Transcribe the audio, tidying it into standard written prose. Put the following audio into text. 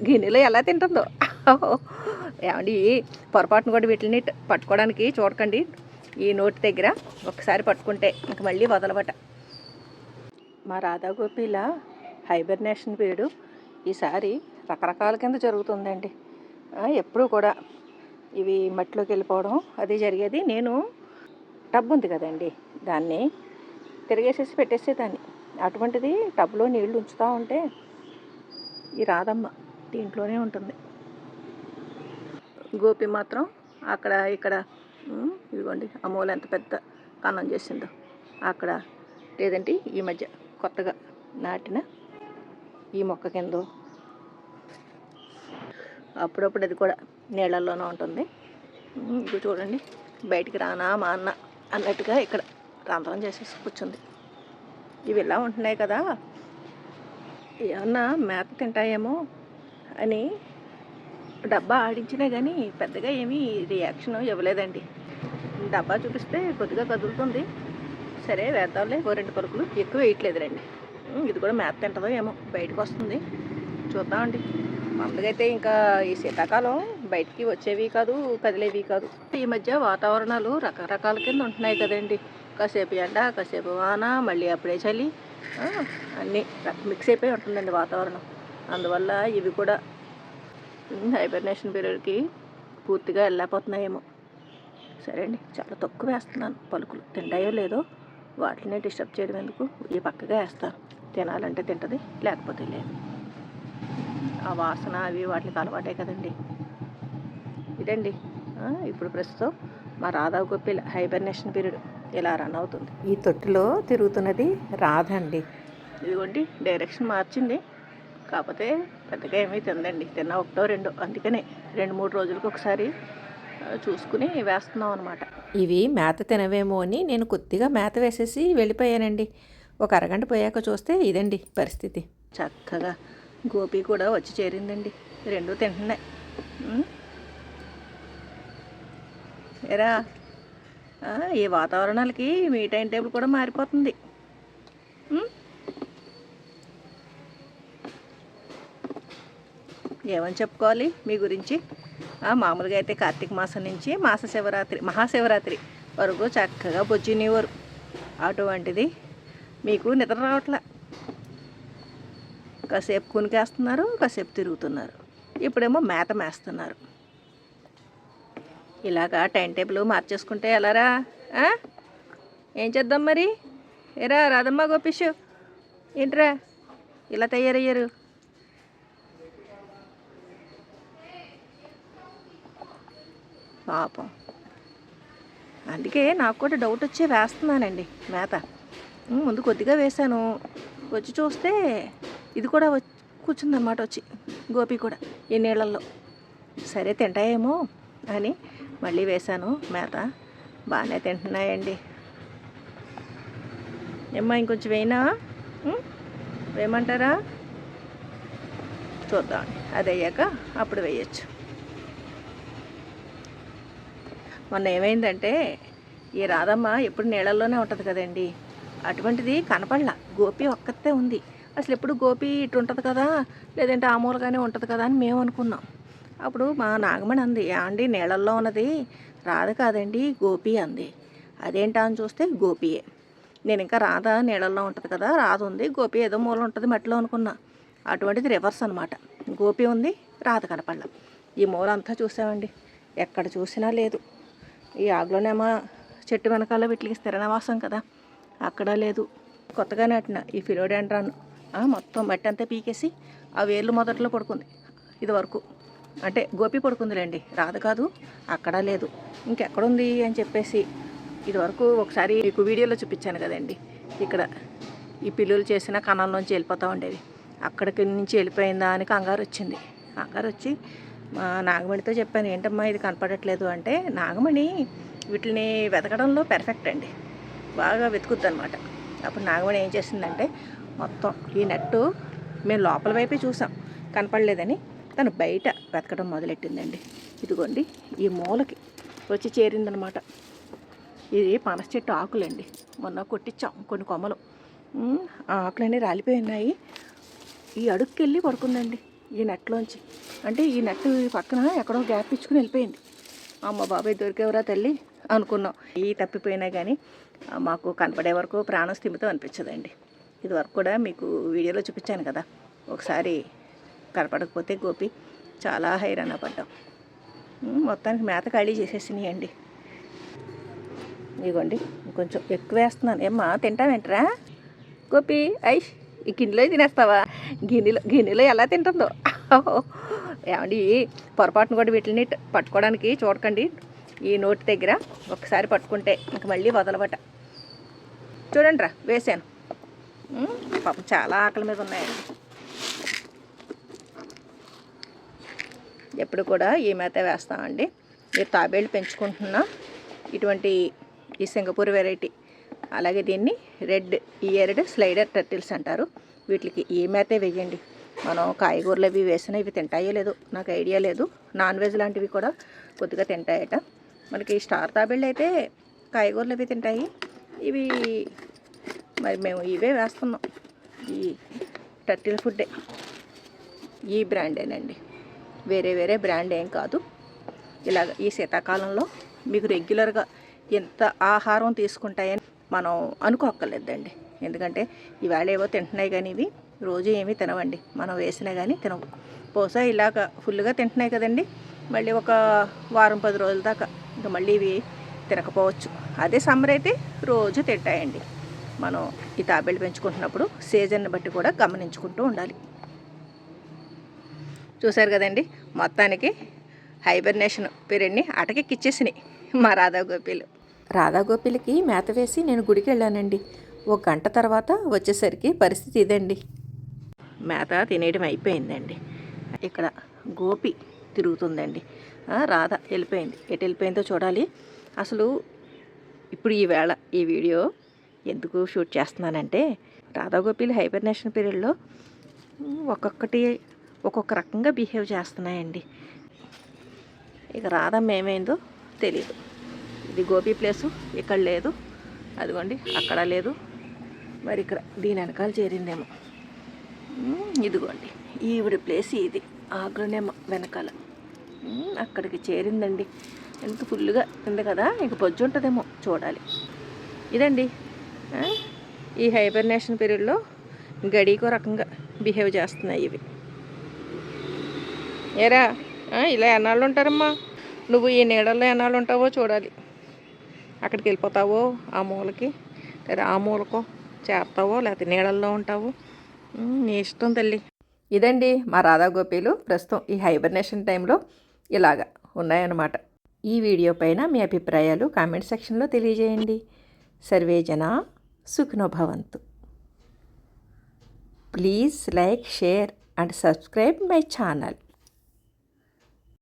గిన్నెలో ఎలా తింటుందో. ఏమండి పొరపాటును కూడా వీటిని పట్టుకోవడానికి చూడకండి. ఈ నోటి దగ్గర ఒకసారి పట్టుకుంటే ఇంక మళ్ళీ వదలబట. మా రాధాగోపిల హైబర్నేషన్ పీరియడ్ ఈసారి రకరకాల కింద జరుగుతుందండి. ఎప్పుడూ కూడా ఇవి మట్టిలోకి వెళ్ళిపోవడం అది జరిగేది. నేను టబ్ ఉంది కదండి, దాన్ని తిరిగేసేసి పెట్టేసేదాన్ని. అటువంటిది టబ్లో నీళ్లు ఉంచుతూ ఉంటే ఈ రాధమ్మ దీంట్లోనే ఉంటుంది. గోపి మాత్రం అక్కడ ఇక్కడ ఇదిగోండి అమూల ఎంత పెద్ద కన్నం చేసిందో అక్కడ, లేదంటే ఈ మధ్య కొత్తగా నాటిన ఈ మొక్క కింద అప్పుడప్పుడు అది కూడా నీళ్ళల్లోనే ఉంటుంది. ఇది చూడండి, బయటికి రానా మా అన్న అన్నట్టుగా ఇక్కడ రంధ్రం చేసేసి కూర్చుంది. ఇవి ఇలా ఉంటున్నాయి కదా, ఏమన్నా మేత తింటాయేమో అని డబ్బా ఆడించినా కానీ పెద్దగా ఏమీ రియాక్షన్ ఇవ్వలేదండి. డబ్బా చూపిస్తే కొద్దిగా కదులుతుంది. సరే వేద్దాంలే, 2 పరుకులు ఎక్కువ వేయట్లేదు రండి. ఇది కూడా మేత తింటుందో ఏమో, బయటకు వస్తుంది చూద్దామండి. అందుకైతే ఇంకా ఈ శీతాకాలం బయటికి వచ్చేవి కాదు, కదిలేవి కాదు. ఈ మధ్య వాతావరణాలు రకరకాల కింద ఉంటున్నాయి కదండి. కాసేపు ఎండ, కాసేపు వాన, మళ్ళీ అప్పుడే చలి, అన్నీ మిక్స్ అయిపోయి ఉంటుందండి వాతావరణం. అందువల్ల ఇవి కూడా హైబర్నేషన్ పీరియడ్కి పూర్తిగా వెళ్ళకపోతున్నాయేమో. సరే అండి, చాలా తక్కువ వేస్తున్నాను పలుకులు. తింటాయో లేదో వాటిని డిస్టర్బ్ చేయడం ఎందుకు, ఈ పక్కగా వేస్తాను. తినాలంటే తింటుంది, లేకపోతే లేదు. ఆ వాసన అవి వాటికి అలవాటే కదండి. ఇదండి ఇప్పుడు ప్రస్తుతం మా రాధాగోపిల హైబర్నేషన్ పీరియడ్ ఇలా రన్ అవుతుంది. ఈ తొట్టిలో తిరుగుతున్నది రాధ అండి. ఇదిగోండి డైరెక్షన్ మార్చింది, కాకపోతే పెద్దగా ఏమీ తిందండి. తిన్న 1-2, అందుకనే 2-3 రోజులకు ఒకసారి చూసుకుని వేస్తున్నాం అనమాట. ఇవి మేత తినవేమో అని నేను కొద్దిగా మేత వేసేసి వెళ్ళిపోయానండి. ఒక అరగంట పోయాక చూస్తే ఇదండి పరిస్థితి. చక్కగా గోపి కూడా వచ్చి చేరిందండి. 2 తింటున్నాయి. ఎరా ఈ వాతావరణాలకి మీ టైం టేబుల్ కూడా మారిపోతుంది. ఏమని చెప్పుకోవాలి మీ గురించి? మామూలుగా అయితే కార్తీక మాసం నుంచి మహాశివరాత్రి వరకు చక్కగా బొజ్జినేవారు. అటువంటిది మీకు నిద్ర రావట్లా. కాసేపు కునికేస్తున్నారు, కాసేపు తిరుగుతున్నారు, ఇప్పుడేమో మేత మేస్తున్నారు. ఇలాగా టైం టేబుల్ మార్చేసుకుంటే ఎలారా? ఏం చేద్దాం మరి? ఏరా రాధమ్మ గోపిషు, ఏంట్రా ఇలా తయారయ్యారు? పాపం. అందుకే నాకు కూడా డౌట్ వచ్చి వేస్తున్నానండి మేత. ముందు కొద్దిగా వేశాను, వచ్చి చూస్తే ఇది కూడా కూర్చుందన్నమాట. వచ్చి గోపి కూడా ఈ నీళ్ళల్లో. సరే తింటాయేమో అని మళ్ళీ వేశాను మేత. బాగానే తింటున్నాయండి. ఏమ్మా ఇంకొంచెం వేయినా? వేయమంటారా? చూద్దాం, అది అయ్యాక అప్పుడు వేయచ్చు. మొన్న ఏమైందంటే ఈ రాధమ్మ ఎప్పుడు నీళ్ళల్లోనే ఉంటుంది కదండి, అటువంటిది కనపడలా. గోపి ఒక్కతే ఉంది. అసలు ఎప్పుడు గోపి ఇటు ఉంటుంది కదా, లేదంటే ఆ మూలగానే ఉంటుంది కదా అని మేము అనుకున్నాం. అప్పుడు మా నాగమణి అంది, అండి నీళ్ళల్లో ఉన్నది రాధ కాదండి గోపి అంది. అదేంటా అని చూస్తే గోపియే. నేను ఇంకా రాధ నీళ్ళల్లో ఉంటుంది కదా, రాధ ఉంది, గోపి ఏదో మూల ఉంటుంది మట్టిలో అనుకున్నా. అటువంటిది రివర్స్ అనమాట. గోపి ఉంది, రాధ కనపడలా. ఈ మూల అంతా చూసామండి, ఎక్కడ చూసినా లేదు. ఈ ఆకులోనేమో చెట్టు వెనకాల వీటికి స్థిర నివాసం కదా, అక్కడ లేదు. కొత్తగా నాటిన ఈ ఫిలోడెండ్రాన్ మొత్తం మట్టి అంతా పీకేసి ఆ వేర్లు మొదట్లో పడుకుంది. ఇది వరకు అంటే గోపి పడుకుందిలేండి, రాదు కాదు. అక్కడ లేదు, ఇంకెక్కడుంది అని చెప్పేసి ఇది వరకు ఒకసారి మీకు వీడియోలో చూపించాను కదండి. ఇక్కడ ఈ పిల్లులు చేసిన కణాల్లోంచి వెళ్ళిపోతూ ఉండేవి. అక్కడికి నుంచి వెళ్ళిపోయిందా అని కంగారు వచ్చింది. కంగారు వచ్చి మా నాగమణితో చెప్పాను, ఏంటమ్మా ఇది కనపడట్లేదు అంటే, నాగమణి వీటిని వెతకడంలో పెర్ఫెక్ట్ అండి, బాగా వెతుకుద్ది అనమాట. అప్పుడు నాగమణి ఏం చేసిందంటే, మొత్తం ఈ నెట్టు మేము లోపల వైపే చూసాం, కనపడలేదని తను బయట వెతకడం మొదలెట్టిందండి. ఇదిగోండి ఈ మూలకి వచ్చి చేరిందనమాట. ఇది పనస చెట్టు ఆకులండి, మొన్న కొట్టించాం కొన్ని కొమ్మలు. ఆ ఆకులన్నీ రాలిపోయి ఉన్నాయి. ఈ అడుక్కెళ్ళి పడుకుందండి. ఈ నెట్లోంచి. అంటే ఈ నెట్ పక్కన ఎక్కడో గ్యాప్ ఇచ్చుకుని వెళ్ళిపోయింది. అమ్మ బాబాయ్ దొరికేవరా తల్లి అనుకున్నాం. ఈ తప్పిపోయినా కానీ మాకు కనపడే వరకు ప్రాణం స్థిమితం అనిపించదండి. ఇది వరకు కూడా మీకు వీడియోలో చూపించాను కదా, ఒకసారి కనపడకపోతే గోపి చాలా హైరాణ పడ్డాం. మొత్తానికి మేత ఖాళీ చేసేసినాయండి. ఇదిగోండి కొంచెం ఎక్కువ వేస్తున్నాను. ఏమ్మా తింటావేంట్రా గోపి? ఐష్ ఈ గిన్నెలో తినేస్తావా? గిన్నెలో ఎలా తింటుందో. ఏమండి పొరపాటును కూడా వీటిని పట్టుకోవడానికి చూడకండి. ఈ నోటి దగ్గర ఒకసారి పట్టుకుంటే ఇంక మళ్ళీ వదలబట. చూడండి రా వేసాను. పాపం చాలా ఆకలి మీద ఉన్నాయండి. ఎప్పుడు కూడా ఈ మేత వేస్తామండి. మీరు తాబేళ్ళు పెంచుకుంటున్నా ఇటువంటి ఈ సింగపూర్ వెరైటీ, అలాగే దీన్ని రెడ్ ఇయర్డ్ స్లైడర్ టర్టిల్స్ అంటారు. వీటికి ఈ మేతే వేయండి. మనం కాయగూరలు అవి వేసినా ఇవి తింటాయో లేదో నాకు ఐడియా లేదు. నాన్ వెజ్ లాంటివి కూడా కొద్దిగా తింటాయట. మనకి స్టార్ తాబేళ్ళు అయితే కాయగూరలు అవి తింటాయి. ఇవి మరి మేము ఇవే వేస్తున్నాం. ఈ టర్టిల్ ఫుడ్డే, ఈ బ్రాండేనండి, వేరే బ్రాండ్ ఏం కాదు. ఇలాగ ఈ శీతాకాలంలో మీకు రెగ్యులర్గా ఎంత ఆహారం తీసుకుంటాయని మనం అనుకోక్కర్లేదండి. ఎందుకంటే ఇవాళ ఏవో తింటున్నాయి కానీ ఇవి రోజు ఏమీ తినవండి. మనం వేసినా కానీ తినవు. బహుశా ఇలాగ ఫుల్గా తింటున్నాయి కదండి, మళ్ళీ ఒక వారం 10 రోజుల దాకా ఇంకా మళ్ళీ ఇవి తినకపోవచ్చు. అదే సమ్మర్ అయితే రోజు తింటాయండి. మనం ఈ తాబేళ్ళు పెంచుకుంటున్నప్పుడు సీజన్ని బట్టి కూడా గమనించుకుంటూ ఉండాలి. చూశారు కదండి, మొత్తానికి హైబర్నేషన్ పీరియడ్ని అటకెక్కిచ్చేసినాయి మా రాధాగోపీలు. రాధాగోపీలకి మేత వేసి నేను గుడికి వెళ్ళానండి. 1 గంట తర్వాత వచ్చేసరికి పరిస్థితి ఇదండి. మేత తినేయడం అయిపోయిందండి. ఇక్కడ గోపి తిరుగుతుందండి. రాధ వెళ్ళిపోయింది. ఎటు వెళ్ళిపోయిందో చూడాలి. అసలు ఇప్పుడు ఈవేళ ఈ వీడియో ఎందుకు షూట్ చేస్తున్నానంటే, రాధాగోపీలు హైబర్నేషన్ పీరియడ్లో ఒక్కొక్క రకంగా బిహేవ్ చేస్తున్నాయండి. ఇక రాధమ్మ ఏమైందో తెలీదు. ఇది గోపి ప్లేసు, ఇక్కడ లేదు, అదిగోండి అక్కడ లేదు, మరి ఇక్కడ దీని వెనకాల చేరిందేమో. ఇదిగోండి ఈవిడ ప్లేస్ ఇది, ఆగ్రనేమో వెనకాల అక్కడికి చేరిందండి. ఎంత ఫుల్గా ఉంది కదా, ఇక పొజ్జు ఉంటుందేమో చూడాలి. ఇదండి ఈ హైబర్నేషన్ పీరియడ్లో గడికో రకంగా బిహేవ్ చేస్తున్నాయి ఇవి. ఏరా ఇలా ఎన్నాళ్ళు ఉంటారమ్మా? నువ్వు ఈ నీడల్లో ఎన్నాళ్ళు ఉంటావో చూడాలి. అక్కడికి వెళ్ళిపోతావో ఆ మూలకి, లేదా ఆ మూలకో చేరుతావో, లేకపోతే నీడల్లో ఉంటావో, నీ ఇష్టం తల్లి. ఇదండి మా రాధాగోపీలు ప్రస్తుతం ఈ హైబర్నేషన్ టైంలో ఇలాగా ఉన్నాయన్నమాట. ఈ వీడియో పైన మీ అభిప్రాయాలు కామెంట్ సెక్షన్లో తెలియజేయండి. సర్వే జనా సుఖినో భవంతు. Please like, share and subscribe my channel.